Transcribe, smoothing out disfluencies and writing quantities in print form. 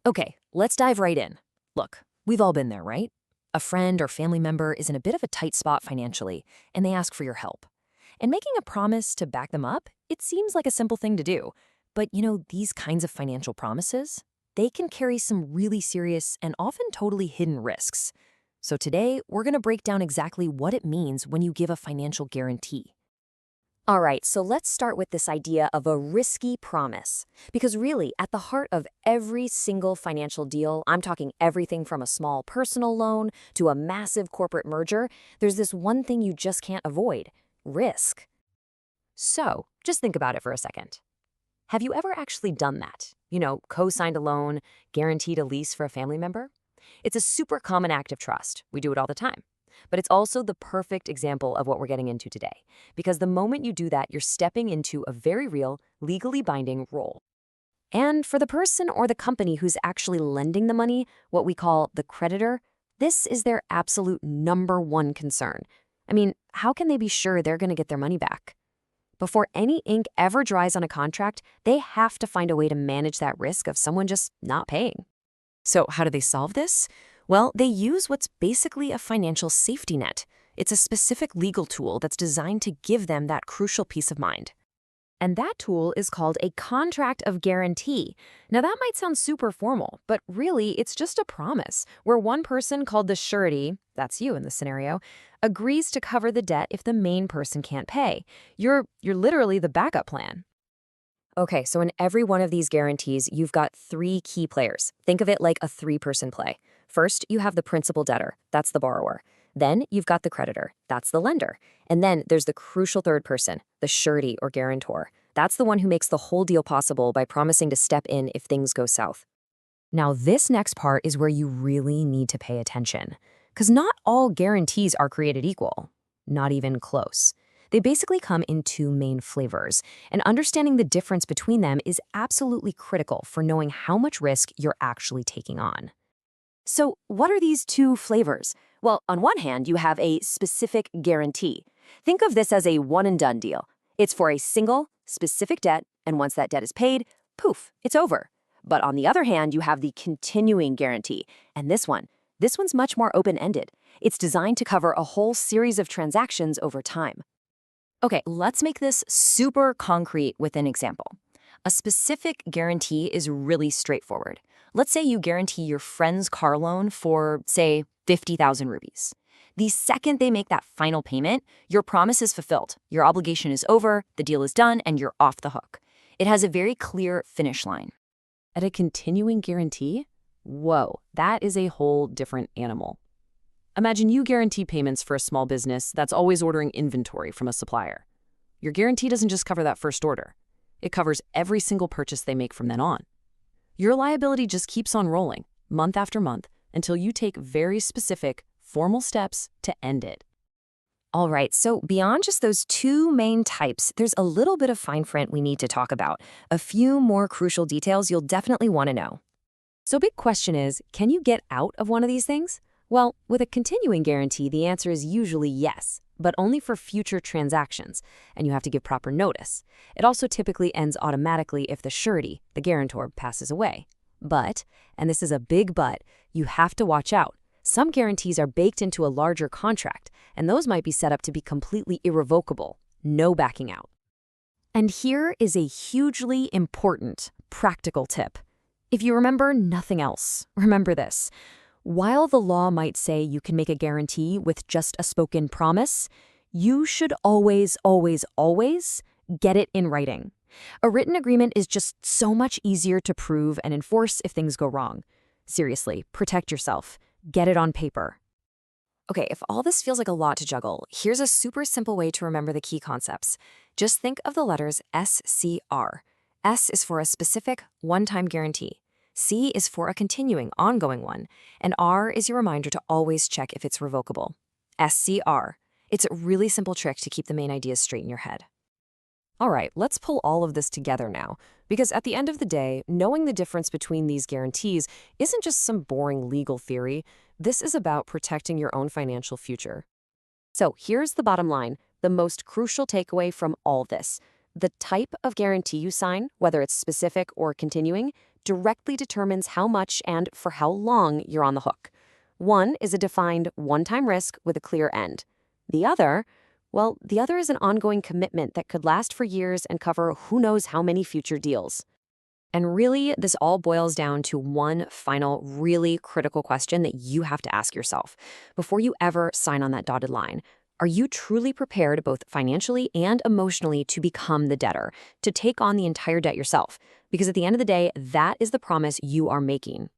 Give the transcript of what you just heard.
Okay, let's dive right in. Look, we've all been there, right? A friend or family member is in a bit of a tight spot financially, and they ask for your help. And making a promise to back them up, it seems like a simple thing to do. But these kinds of financial promises, they can carry some really serious and often totally hidden risks. So today, we're going to break down exactly what it means when you give a financial guarantee. All right, so let's start with this idea of a risky promise. Because really, at the heart of every single financial deal, I'm talking everything from a small personal loan to a massive corporate merger, there's this one thing you just can't avoid: risk. So, just think about it for a second. Have you ever actually done that? Co-signed a loan, guaranteed a lease for a family member? It's a super common act of trust. We do it all the time. But it's also the perfect example of what we're getting into today. Because the moment you do that, you're stepping into a very real, legally binding role. And for the person or the company who's actually lending the money, what we call the creditor, this is their absolute number one concern. I mean, how can they be sure they're going to get their money back? Before any ink ever dries on a contract, they have to find a way to manage that risk of someone just not paying. So how do they solve this? Well, they use what's basically a financial safety net. It's a specific legal tool that's designed to give them that crucial peace of mind. And that tool is called a contract of guarantee. Now, that might sound super formal, but really, it's just a promise where one person called the surety, that's you in this scenario, agrees to cover the debt if the main person can't pay. You're literally the backup plan. Okay, so in every one of these guarantees, you've got three key players. Think of it like a three-person play. First, you have the principal debtor, that's the borrower. Then you've got the creditor, that's the lender. And then there's the crucial third person, the surety or guarantor. That's the one who makes the whole deal possible by promising to step in if things go south. Now, this next part is where you really need to pay attention. Because not all guarantees are created equal. Not even close. They basically come in two main flavors, and understanding the difference between them is absolutely critical for knowing how much risk you're actually taking on. So, what are these two flavors? Well, on one hand, you have a specific guarantee. Think of this as a one-and-done deal. It's for a single, specific debt, and once that debt is paid, poof, it's over. But on the other hand, you have the continuing guarantee, and this one's much more open-ended. It's designed to cover a whole series of transactions over time. Okay, let's make this super concrete with an example. A specific guarantee is really straightforward. Let's say you guarantee your friend's car loan for, say, 50,000 rupees. The second they make that final payment, your promise is fulfilled. Your obligation is over, the deal is done, and you're off the hook. It has a very clear finish line. At a continuing guarantee? Whoa, that is a whole different animal. Imagine you guarantee payments for a small business that's always ordering inventory from a supplier. Your guarantee doesn't just cover that first order. It covers every single purchase they make from then on. Your liability just keeps on rolling, month after month, until you take very specific, formal steps to end it. All right, so beyond just those two main types, there's a little bit of fine print we need to talk about. A few more crucial details you'll definitely want to know. So big question is, can you get out of one of these things? Well, with a continuing guarantee, the answer is usually yes, but only for future transactions, and you have to give proper notice. It also typically ends automatically if the surety, the guarantor, passes away. But, and this is a big but, you have to watch out. Some guarantees are baked into a larger contract, and those might be set up to be completely irrevocable, no backing out. And here is a hugely important, practical tip. If you remember nothing else, remember this. While the law might say you can make a guarantee with just a spoken promise, you should always, always, always get it in writing. A written agreement is just so much easier to prove and enforce if things go wrong. Seriously, protect yourself. Get it on paper. Okay, if all this feels like a lot to juggle, here's a super simple way to remember the key concepts. Just think of the letters SCR. S is for a specific, one-time guarantee. C is for a continuing, ongoing one, and R is your reminder to always check if it's revocable. SCR. It's a really simple trick to keep the main ideas straight in your head. All right, let's pull all of this together now, because at the end of the day, knowing the difference between these guarantees isn't just some boring legal theory. This is about protecting your own financial future. So here's the bottom line, the most crucial takeaway from all this. The type of guarantee you sign, whether it's specific or continuing, directly determines how much and for how long you're on the hook. One is a defined one-time risk with a clear end. The other, well, the other is an ongoing commitment that could last for years and cover who knows how many future deals. And really, this all boils down to one final, really critical question that you have to ask yourself before you ever sign on that dotted line. Are you truly prepared, both financially and emotionally, to become the debtor, to take on the entire debt yourself? Because at the end of the day, that is the promise you are making.